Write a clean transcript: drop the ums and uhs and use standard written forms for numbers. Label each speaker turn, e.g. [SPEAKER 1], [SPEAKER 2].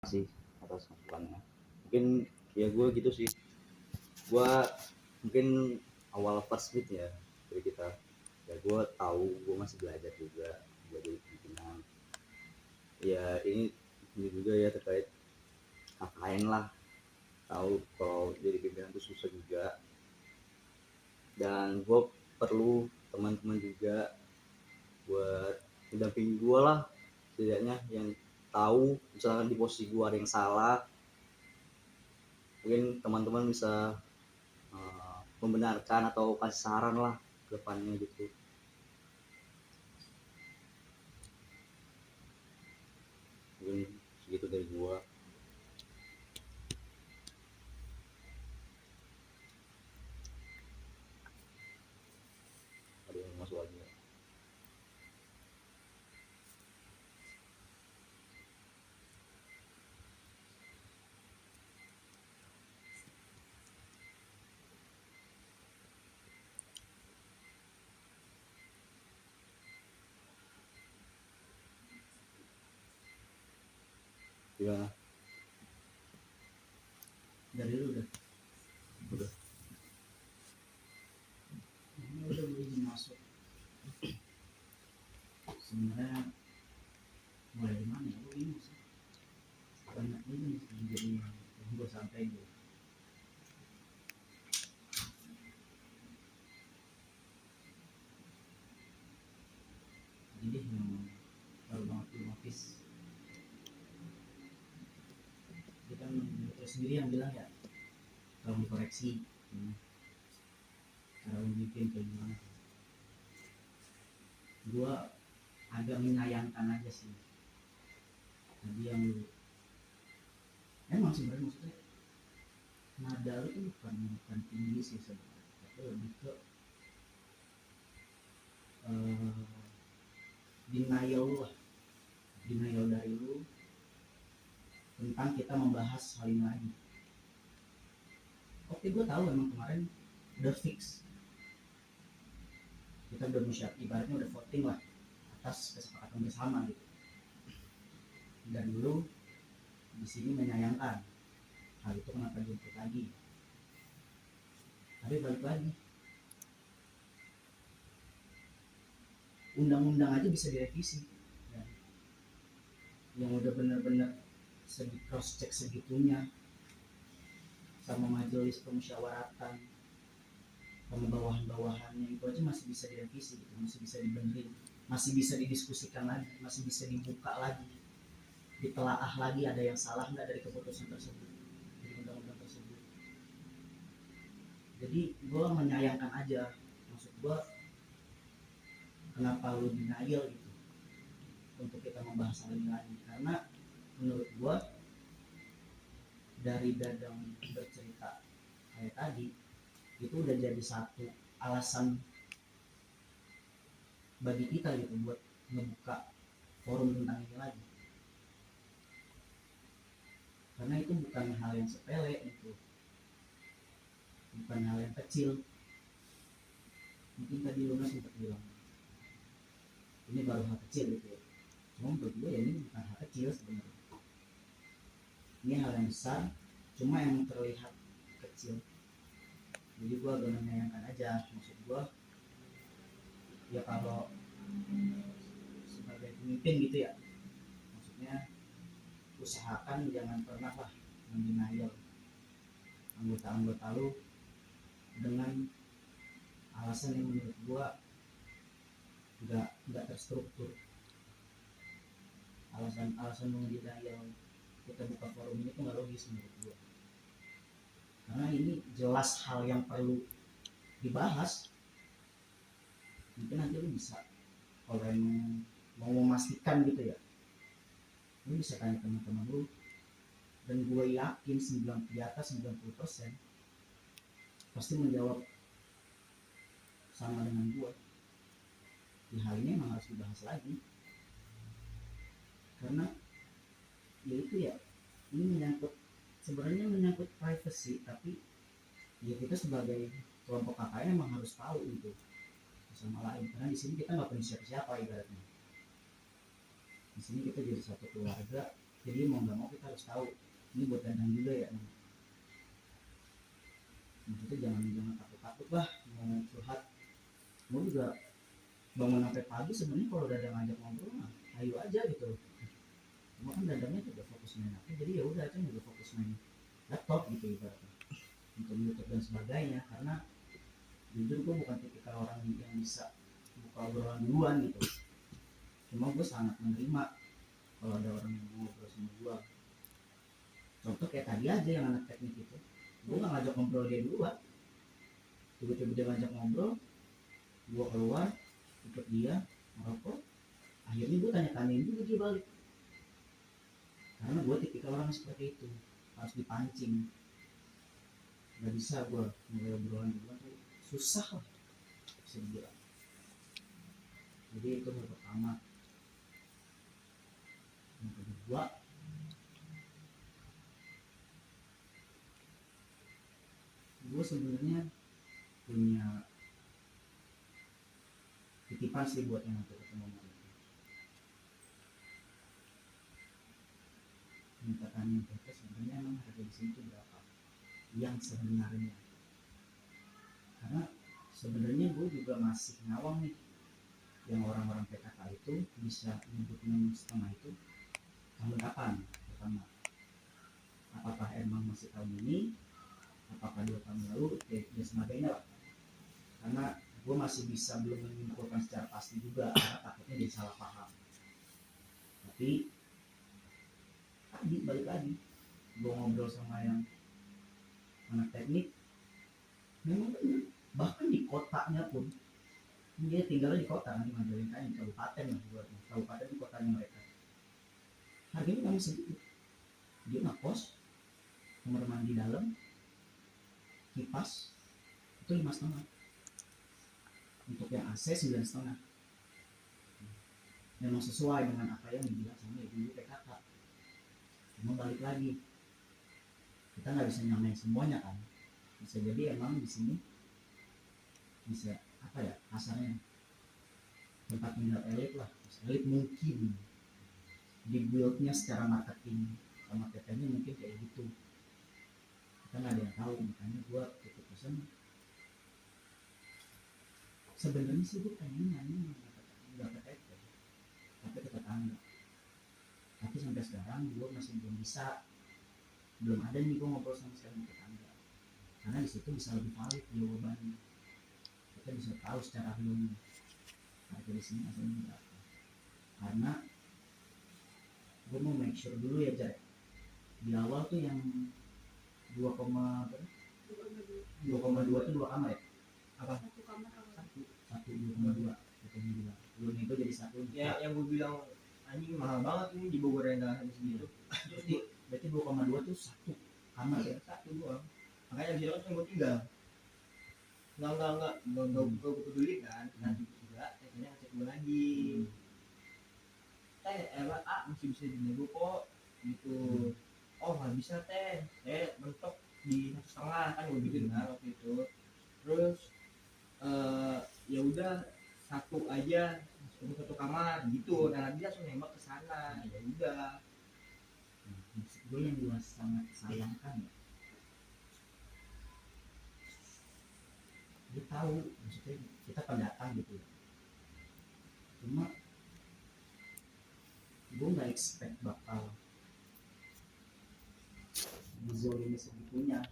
[SPEAKER 1] Sih atas masukannya. Mungkin ya gue gitu sih. Gue mungkin awal first meet ya dari kita. Ya gue tahu gue masih belajar juga jadi pimpinan. Ya ini juga ya terkait KKN lah. Tahu kalau jadi pimpinan itu susah juga. Dan gue perlu teman-teman juga buat mendampingi gue lah, setidaknya yang tahu misalkan di posisi gue ada yang salah, mungkin teman-teman bisa membenarkan atau kasih saran lah ke depannya gitu. Mungkin segitu dari gua. Ada yang masuk lagi ya? Gimana?
[SPEAKER 2] Dari lu udah ini udah gue izin masuk. Sebenarnya mulai dari mana ya, gue bingung sih. Banyak ini jadi yang gue sampai gue. Jadi yang baru banget gue notice, dia kan terus sendiri yang bilang ya kalau dikoreksi cara bikin kayak gimana. Gue agak menyayangkan aja sih tadi yang lu emang sebenarnya maksudnya nada lu tuh bukan tinggi sih sebenarnya, tapi lebih ke denial lu lah, denial dari lu tentang kita membahas hal ini lagi. Oke, gue tahu emang kemarin udah fix, kita udah ibaratnya udah voting lah atas kesepakatan bersama gitu. Dan dulu di sini menyayangkan hal itu kenapa jemput lagi. Tapi balik lagi, undang-undang aja bisa direvisi ya. Yang udah benar-benar cross check segitunya sama majelis pemusyawaratan sama bawahan-bawahannya, itu aja masih bisa direvisi gitu, masih bisa dibenerin, masih bisa didiskusikan lagi, masih bisa dibuka lagi, ditelaah lagi ada yang salah nggak dari keputusan tersebut, dari undang-undang tersebut. Jadi gue menyayangkan aja, maksud gue kenapa lu denial gitu untuk kita membahas hal ini lagi. Karena menurut gue dari Dadang bercerita kayak tadi itu udah jadi satu alasan bagi kita gitu buat ngebuka forum tentang ini lagi, karena itu bukan hal yang sepele, itu bukan hal yang kecil. Mungkin tadi Luna sempat bilang ini baru hal kecil gitu ya, cuma menurut gue ya ini bukan hal kecil sebenarnya, ini hal yang besar cuma yang terlihat kecil. Jadi gue agak menyayangkan aja, maksud gue ya kalau sebagai pemimpin gitu ya, maksudnya usahakan jangan pernah lah mendenial anggota-anggota lu dengan alasan yang menurut gua nggak terstruktur. Alasan mendenial kita buka forum ini tuh nggak logis menurut gua, karena ini jelas hal yang perlu dibahas. Mungkin nanti lu bisa, kalau yang mau memastikan gitu ya, lu bisa tanya teman-teman lu, dan gue yakin di atas 90% pasti menjawab sama dengan gue. Di hal ini memang harus dibahas lagi, karena ya itu ya, ini sebenarnya menyangkut privacy, tapi ya kita sebagai kelompok KKN emang harus tahu itu sama lain, karena di sini kita nggak punya siapa-siapa ibaratnya. Di sini kita jadi satu keluarga Jadi mau nggak mau kita harus tahu ini buat Dadang juga ya. Maksudnya jangan takut lah mau curhat. Mau juga bangun sampai pagi sebenarnya kalau Dadang ngajak ngobrol mah ayo aja gitu. Cuma kan Dadangnya juga fokus main apa, jadi ya udah Aceng juga fokus main laptop gitu ibaratnya untuk YouTube dan sebagainya. Karena jujur gue bukan tipikal orang yang bisa buka obrolan duluan gitu. Cuma gue sangat menerima kalau ada orang yang mau ngobrol sama gue. Contoh kayak tadi aja yang anak teknik itu, gue nggak ngajak ngobrol dia duluan, tiba-tiba dia ngajak ngobrol, gue keluar ikut dia merokok, akhirnya gue tanya-tanyain juga dia balik. Karena gue tipikal orang seperti itu, harus dipancing. Nggak bisa gue mulai obrolan duluan tuh susah lah bisa dibilang. Jadi itu yang pertama. Yang kedua, gue sebenarnya punya titipan sih buat yang nanti ketemu mereka. Minta tanya mereka sebenarnya emang harga di sini tuh berapa yang sebenarnya. Karena sebenarnya gue juga masih ngawang nih, yang orang-orang PKK itu bisa nyebut 6,5 itu tahun kapan pertama. Apakah emang masih tahun ini, apakah 2 tahun lalu, dan sebagainya lah. Karena gue masih bisa belum menyimpulkan secara pasti juga, karena takutnya dia salah paham. Tapi tadi balik lagi, gue ngobrol sama yang anak teknik, memang benar, bahkan di kotanya pun dia tinggalnya di kota kan, di Majalengka, di kabupaten lah, buat kabupaten di kotanya mereka, harganya memang segitu. Dia ngekos, kamar mandi dalam, kipas itu 5,5, untuk yang AC 9,5. Memang sesuai dengan apa yang dibilang sama ibu PKK. Cuma balik lagi, kita nggak bisa nyamain semuanya kan. Bisa jadi emang di sini bisa apa ya kasarnya, tempat tinggal elit lah, elit mungkin dibuildnya secara marketing sama PT-nya mungkin kayak gitu. Kita nggak ada yang tahu, makanya gue tutup pesan. Sebenarnya sih gue pengen nanya nggak ke PT tapi ke tetangga, tapi sampai sekarang gue masih belum ada nih gue ngobrol sama sekali ke tetangga. Karena di situ bisa lebih valid jawabannya, kita bisa tahu secara realnya harga di sini asalnya berapa. Karena gue mau make sure dulu ya Jare, di awal tuh yang 2,2 itu 2 kamar ya? Apa? Satu 2,2 katanya bilang. Belum itu jadi 1.
[SPEAKER 3] Ya yang gue bilang anjing mahal banget ini di Bogor yang dalam segitu.
[SPEAKER 2] Berarti 2,2 tuh 1 kamar ya?
[SPEAKER 3] Satu doang. Makanya di sana gue tinggal. Enggak gue peduli kan. Nanti juga katanya ngecek gue lagi. Masih bisa dinego kok gitu. Oh nggak bisa teh, mentok di 1,5 kan gue bikin kan waktu itu. Terus ya udah satu aja, satu kamar gitu. Nah dia langsung nembak ke sana. Ya udah.
[SPEAKER 2] Gue yang gue sangat sayangkan ya, dia tahu maksudnya kita pendatang gitu ya. Cuma gue nggak expect bakal dizolimi segitunya.